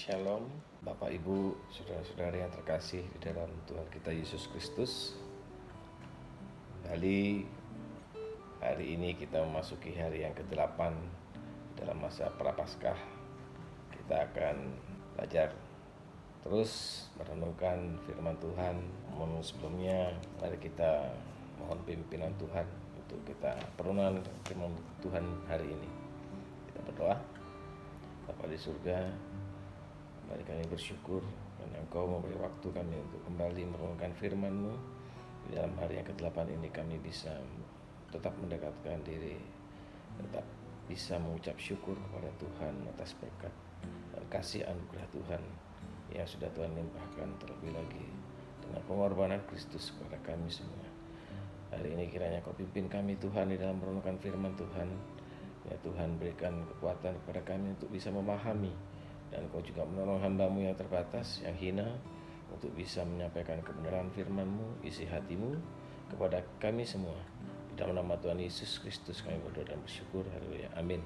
Shalom, Bapak Ibu, saudara-saudara yang terkasih di dalam Tuhan kita Yesus Kristus. Kembali hari ini kita memasuki hari yang ke-8 dalam masa Prapaskah. Kita akan belajar terus merenungkan firman Tuhan. Namun sebelumnya mari kita mohon pimpinan Tuhan untuk kita perenungan firman Tuhan hari ini. Kita berdoa. Bapa di surga, mari kami bersyukur karena Engkau memberi waktu kami untuk kembali merenungkan firman-Mu. Di dalam hari yang ke-8 ini kami bisa tetap mendekatkan diri, tetap bisa mengucap syukur kepada Tuhan atas berkat dan kasih anugerah Tuhan yang sudah Tuhan limpahkan, terlebih lagi dengan pengorbanan Kristus kepada kami semua. Hari ini kiranya Kau pimpin kami Tuhan di dalam merenungkan firman Tuhan. Ya Tuhan, berikan kekuatan kepada kami untuk bisa memahami, dan Kau juga menolong hamba-Mu yang terbatas, yang hina, untuk bisa menyampaikan kebenaran firman-Mu, isi hati-Mu kepada kami semua. Di dalam nama Tuhan Yesus Kristus kami berdoa dan bersyukur. Haleluya. Amin.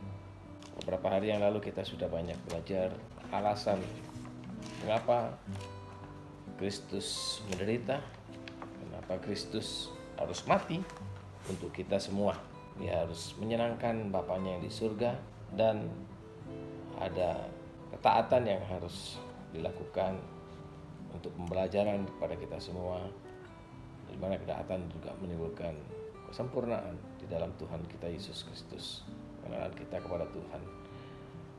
Beberapa hari yang lalu kita sudah banyak belajar alasan mengapa Kristus menderita, kenapa Kristus harus mati untuk kita semua. Dia harus menyenangkan Bapaknya yang di surga, dan ada ketaatan yang harus dilakukan untuk pembelajaran kepada kita semua, di mana ketaatan juga menimbulkan kesempurnaan di dalam Tuhan kita Yesus Kristus, pengenalan kita kepada Tuhan,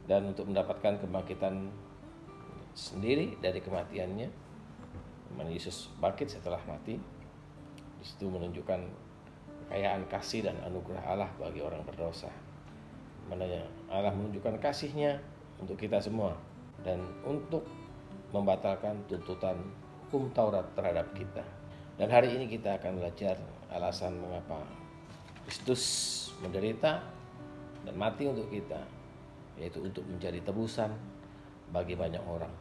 dan untuk mendapatkan kebangkitan sendiri dari kematiannya. Mana Yesus bangkit setelah mati, di situ menunjukkan kekayaan kasih dan anugerah Allah bagi orang berdosa. Mananya Allah menunjukkan kasih-Nya untuk kita semua dan untuk membatalkan tuntutan hukum Taurat terhadap kita. Dan hari ini kita akan belajar alasan mengapa Kristus menderita dan mati untuk kita, yaitu untuk menjadi tebusan bagi banyak orang.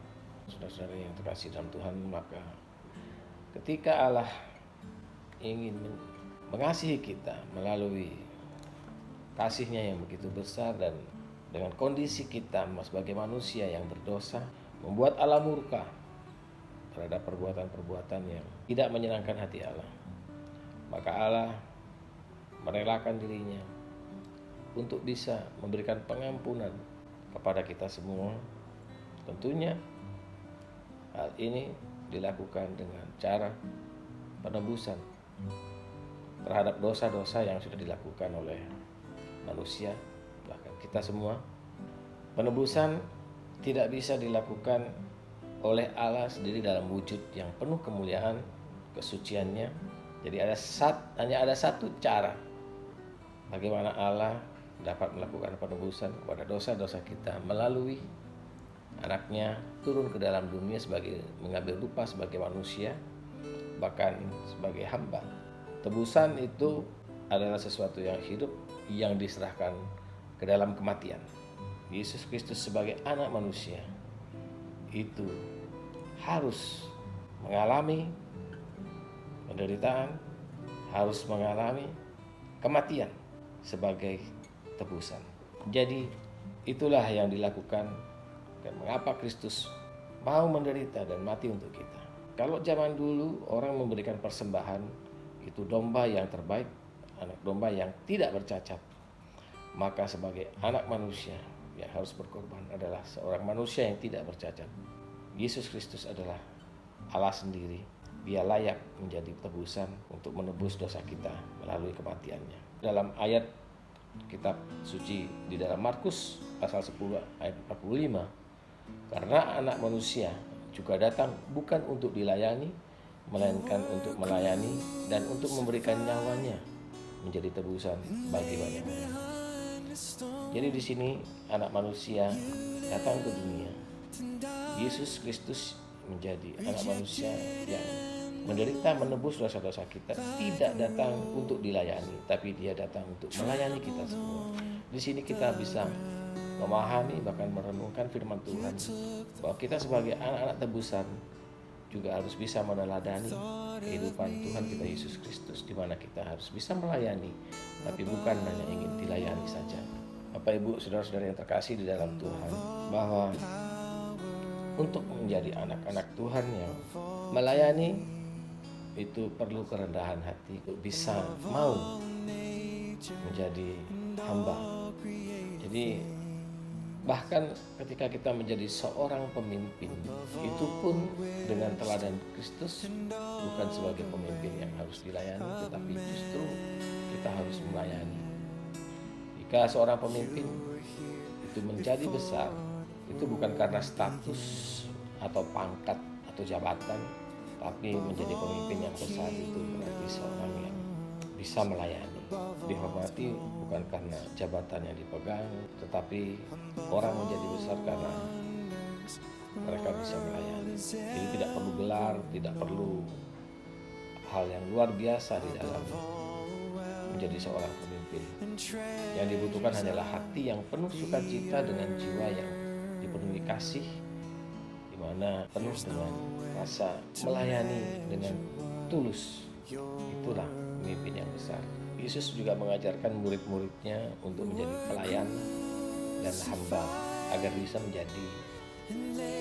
Saudara-saudara yang terkasih dalam Tuhan, maka ketika Allah ingin mengasihi kita melalui kasih-Nya yang begitu besar, dan dengan kondisi kita sebagai manusia yang berdosa, membuat Allah murka terhadap perbuatan-perbuatan yang tidak menyenangkan hati Allah. Maka Allah merelakan diri-Nya untuk bisa memberikan pengampunan kepada kita semua. Tentunya hal ini dilakukan dengan cara penebusan terhadap dosa-dosa yang sudah dilakukan oleh manusia, bahkan kita semua. Penebusan tidak bisa dilakukan oleh Allah sendiri dalam wujud yang penuh kemuliaan, kesuciannya. Jadi hanya ada satu cara bagaimana Allah dapat melakukan penebusan kepada dosa-dosa kita, melalui Anaknya turun ke dalam dunia sebagai mengambil rupa sebagai manusia, bahkan sebagai hamba. Tebusan itu adalah sesuatu yang hidup yang diserahkan ke dalam kematian. Yesus Kristus sebagai anak manusia itu harus mengalami penderitaan, harus mengalami kematian sebagai tebusan. Jadi itulah yang dilakukan, dan mengapa Kristus mau menderita dan mati untuk kita. Kalau zaman dulu orang memberikan persembahan, itu domba yang terbaik, anak domba yang tidak bercacat, maka sebagai anak manusia yang harus berkorban adalah seorang manusia yang tidak bercacat. Yesus Kristus adalah Allah sendiri. Dia layak menjadi tebusan untuk menebus dosa kita melalui kematiannya. Dalam ayat kitab suci di dalam Markus pasal 10 ayat 45, karena anak manusia juga datang bukan untuk dilayani, melainkan untuk melayani dan untuk memberikan nyawanya menjadi tebusan bagi banyak orang. Jadi di sini anak manusia datang ke dunia. Yesus Kristus menjadi anak manusia yang menderita menebus dosa-dosa kita, tidak datang untuk dilayani, tapi Dia datang untuk melayani kita semua. Di sini kita bisa memahami, bahkan merenungkan firman Tuhan, bahwa kita sebagai anak-anak tebusan juga harus bisa meneladani kehidupan Tuhan kita Yesus Kristus, di mana kita harus bisa melayani, tapi bukan hanya ingin dilayani saja. Bapak Ibu, saudara-saudara yang terkasih di dalam Tuhan, bahwa untuk menjadi anak-anak Tuhan yang melayani, itu perlu kerendahan hati, bisa mau menjadi hamba. Jadi bahkan ketika kita menjadi seorang pemimpin, itu pun dengan teladan Kristus, bukan sebagai pemimpin yang harus dilayani, tetapi justru kita harus melayani. Jika seorang pemimpin itu menjadi besar, itu bukan karena status atau pangkat atau jabatan, tapi menjadi pemimpin yang besar itu berarti seorang yang bisa melayani, dihormati bukan karena jabatan yang dipegang, tetapi orang menjadi besar karena mereka bisa melayani. Jadi tidak perlu gelar, tidak perlu hal yang luar biasa di dalam menjadi seorang pemimpin. Yang dibutuhkan hanyalah hati yang penuh sukacita dengan jiwa yang dipenuhi kasih, di mana penuh dengan rasa melayani dengan tulus. Itulah pemimpin yang besar. Yesus juga mengajarkan murid-muridnya untuk menjadi pelayan dan hamba agar bisa menjadi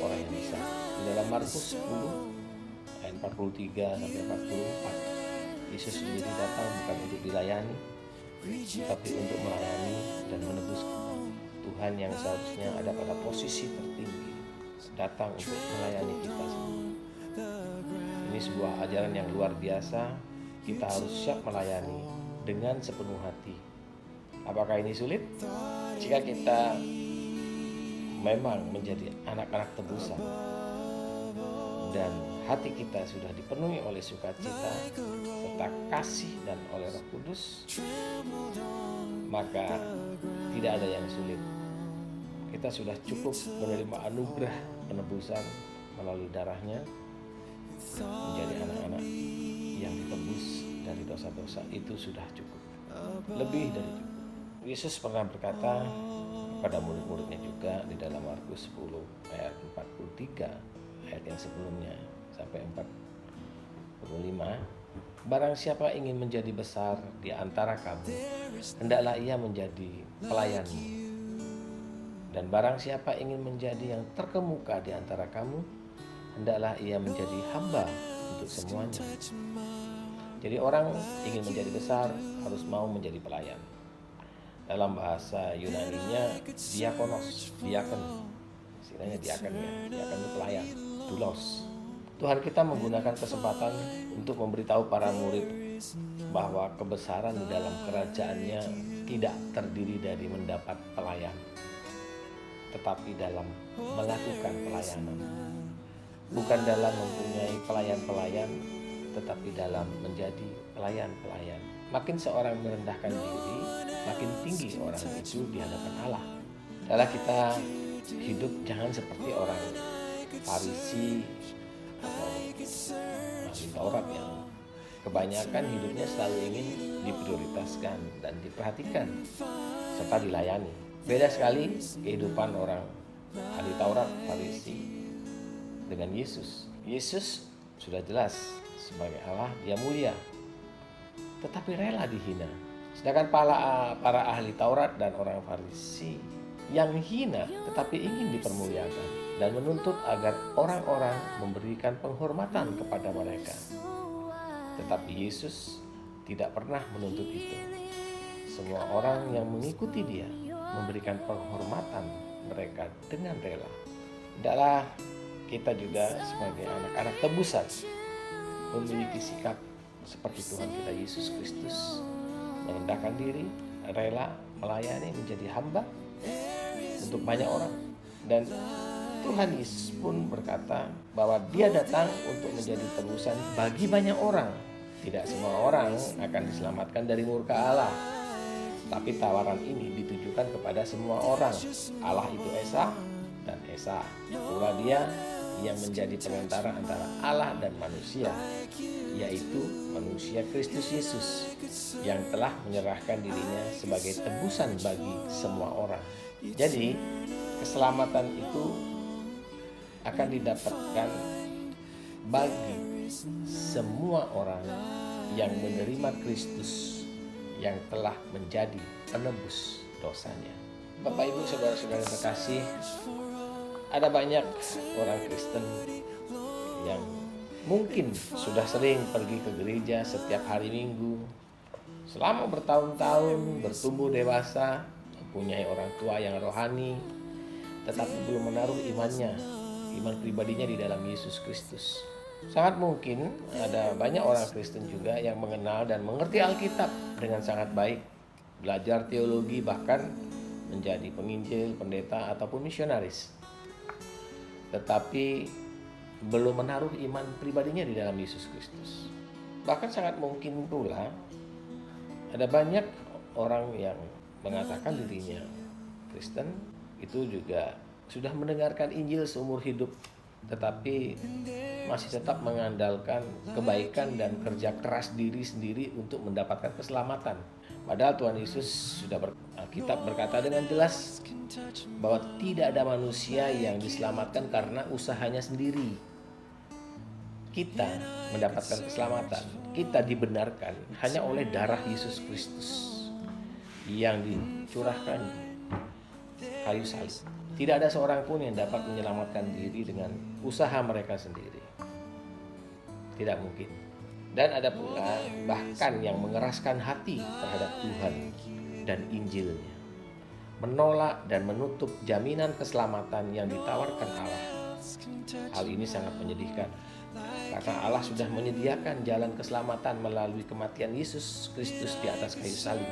orang yang besar. Di dalam Markus 10 ayat 43 sampai 44, Yesus sendiri datang bukan untuk dilayani, tapi untuk melayani dan menebus kita. Tuhan yang seharusnya ada pada posisi tertinggi datang untuk melayani kita semua. Ini sebuah ajaran yang luar biasa. Kita harus siap melayani dengan sepenuh hati. Apakah ini sulit? Jika kita memang menjadi anak-anak tebusan dan hati kita sudah dipenuhi oleh sukacita serta kasih dan oleh Roh Kudus, maka tidak ada yang sulit. Kita sudah cukup menerima anugerah penebusan melalui darahnya, menjadi anak-anak yang ditebus dari dosa-dosa. Itu sudah cukup, lebih dari cukup. Yesus pernah berkata kepada murid-muridnya juga di dalam Markus 10 ayat 43, ayat yang sebelumnya sampai 45, barang siapa ingin menjadi besar di antara kamu, hendaklah ia menjadi pelayanmu. Dan barang siapa ingin menjadi yang terkemuka di antara kamu, hendaklah ia menjadi hamba untuk semuanya. Jadi orang ingin menjadi besar harus mau menjadi pelayan. Dalam bahasa Yunaninya diakonos, diakon, istilahnya diakon itu pelayan, doulos. Tuhan kita menggunakan kesempatan untuk memberitahu para murid bahwa kebesaran di dalam kerajaannya tidak terdiri dari mendapat pelayan, tetapi dalam melakukan pelayanan. Bukan dalam mempunyai pelayan-pelayan, tetapi dalam menjadi pelayan-pelayan. Makin seorang merendahkan diri, makin tinggi orang itu di hadapan Allah. Adalah kita hidup jangan seperti orang Farisi atau ahli Taurat yang kebanyakan hidupnya selalu ingin diprioritaskan dan diperhatikan serta dilayani. Beda sekali kehidupan orang ahli Taurat, Farisi dengan Yesus. Yesus sudah jelas sebagai Allah, dia mulia, tetapi rela dihina. Sedangkan para ahli Taurat dan orang Farisi yang hina tetapi ingin dipermuliakan dan menuntut agar orang-orang memberikan penghormatan kepada mereka. Tetapi Yesus tidak pernah menuntut itu. Semua orang yang mengikuti dia memberikan penghormatan mereka dengan rela. Hendaklah kita juga sebagai anak-anak tebusan memiliki sikap seperti Tuhan kita Yesus Kristus, merendahkan diri, rela melayani, menjadi hamba untuk banyak orang. Dan Tuhan Yesus pun berkata bahwa dia datang untuk menjadi tebusan bagi banyak orang. Tidak semua orang akan diselamatkan dari murka Allah, tapi tawaran ini ditujukan kepada semua orang. Allah itu Esa dan Esa pula dia yang menjadi perantara antara Allah dan manusia, yaitu manusia Kristus Yesus yang telah menyerahkan dirinya sebagai tebusan bagi semua orang. Jadi keselamatan itu akan didapatkan bagi semua orang yang menerima Kristus yang telah menjadi penebus dosanya. Bapak Ibu saudara-saudara terkasih, Ada banyak orang Kristen yang mungkin sudah sering pergi ke gereja setiap hari Minggu, selama bertahun-tahun bertumbuh dewasa, mempunyai orang tua yang rohani, tetapi belum menaruh iman pribadinya di dalam Yesus Kristus. Sangat mungkin ada banyak orang Kristen juga yang mengenal dan mengerti Alkitab dengan sangat baik, belajar teologi, bahkan menjadi penginjil, pendeta, ataupun misionaris, tetapi belum menaruh iman pribadinya di dalam Yesus Kristus. Bahkan sangat mungkin pula ada banyak orang yang mengatakan dirinya Kristen, itu juga sudah mendengarkan Injil seumur hidup, tetapi masih tetap mengandalkan kebaikan dan kerja keras diri sendiri untuk mendapatkan keselamatan. Padahal Tuhan Yesus sudah Alkitab berkata dengan jelas bahwa tidak ada manusia yang diselamatkan karena usahanya sendiri. Kita mendapatkan keselamatan, kita dibenarkan hanya oleh darah Yesus Kristus yang dicurahkan di kayu salib. Tidak ada seorang pun yang dapat menyelamatkan diri dengan usaha mereka sendiri. Tidak mungkin. Dan ada pula bahkan yang mengeraskan hati terhadap Tuhan dan Injilnya, menolak dan menutup jaminan keselamatan yang ditawarkan Allah. Hal ini sangat menyedihkan, karena Allah sudah menyediakan jalan keselamatan melalui kematian Yesus Kristus di atas kayu salib.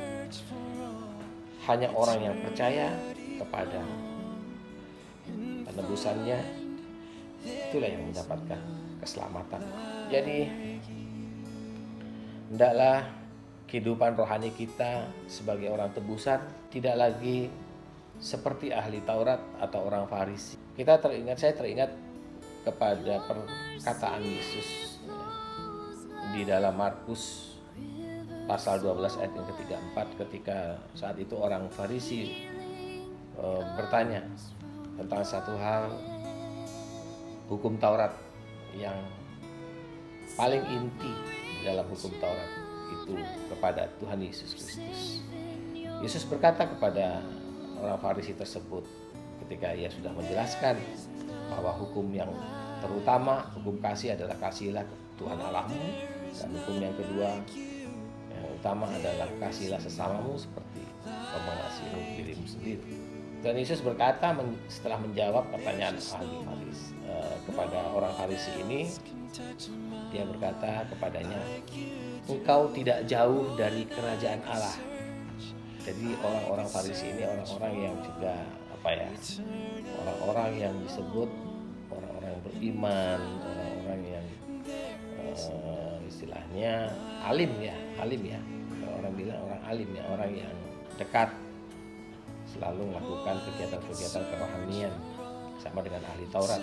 Hanya orang yang percaya kepada penebusannya, itulah yang mendapatkan keselamatan. Jadi hendaklah kehidupan rohani kita sebagai orang tebusan tidak lagi seperti ahli Taurat atau orang Farisi. Saya teringat kepada perkataan Yesus di dalam Markus pasal 12 ayat yang ke-34, ketika saat itu orang Farisi bertanya tentang satu hal hukum Taurat yang paling inti dalam hukum Taurat itu kepada Tuhan Yesus Kristus. Yesus berkata kepada orang Farisi tersebut ketika ia sudah menjelaskan bahwa hukum yang terutama, hukum kasih adalah kasihilah Tuhan Allahmu, dan hukum yang kedua yang utama adalah kasihilah sesamamu seperti kau mengasihi dirimu sendiri. Dan Yesus berkata setelah menjawab pertanyaan ahli Farisi kepada orang Farisi ini, dia berkata kepadanya, engkau tidak jauh dari kerajaan Allah. Jadi orang-orang Farisi ini orang-orang yang juga orang-orang yang disebut orang-orang yang beriman, orang-orang yang istilahnya alim ya. Orang bilang orang alim ya, orang yang dekat, selalu melakukan kegiatan-kegiatan kerohanian sama dengan ahli Taurat.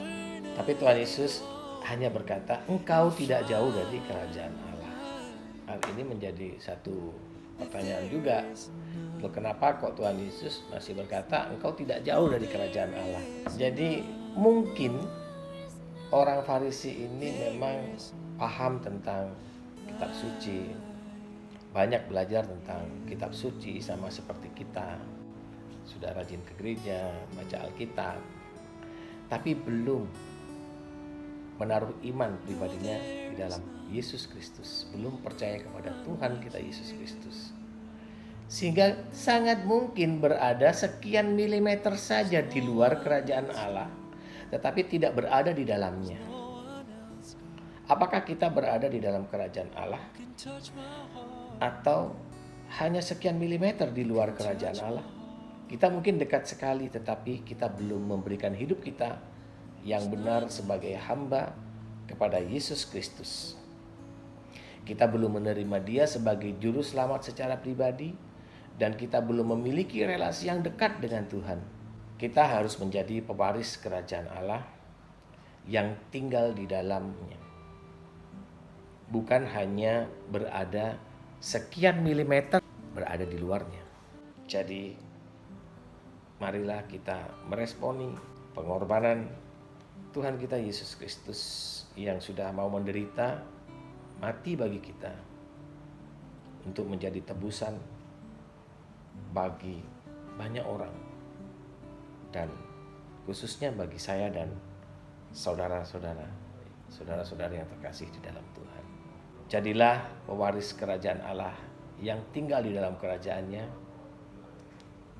Tapi Tuhan Yesus hanya berkata, engkau tidak jauh dari kerajaan Allah. Hal ini menjadi satu pertanyaan juga. Loh, kenapa kok Tuhan Yesus masih berkata engkau tidak jauh dari kerajaan Allah? Jadi mungkin orang Farisi ini memang paham tentang kitab suci, banyak belajar tentang kitab suci sama seperti kita, sudah rajin ke gereja, baca Alkitab, tapi belum menaruh iman pribadinya di dalam Yesus Kristus, belum percaya kepada Tuhan kita Yesus Kristus, sehingga sangat mungkin berada sekian milimeter saja di luar kerajaan Allah, tetapi tidak berada di dalamnya. Apakah kita berada di dalam kerajaan Allah atau hanya sekian milimeter di luar kerajaan Allah? Kita mungkin dekat sekali, tetapi kita belum memberikan hidup kita yang benar sebagai hamba kepada Yesus Kristus. Kita belum menerima Dia sebagai juru selamat secara pribadi, dan kita belum memiliki relasi yang dekat dengan Tuhan. Kita harus menjadi pewaris kerajaan Allah yang tinggal di dalamnya, bukan hanya berada sekian milimeter berada di luarnya. Jadi marilah kita meresponi pengorbanan Tuhan kita Yesus Kristus yang sudah mau menderita, mati bagi kita untuk menjadi tebusan bagi banyak orang, dan khususnya bagi saya dan saudara-saudari yang terkasih di dalam Tuhan. Jadilah pewaris kerajaan Allah yang tinggal di dalam kerajaannya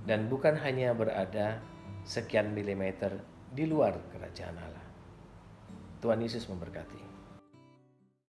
dan bukan hanya berada sekian milimeter di luar kerajaan Allah. Tuhan Yesus memberkati.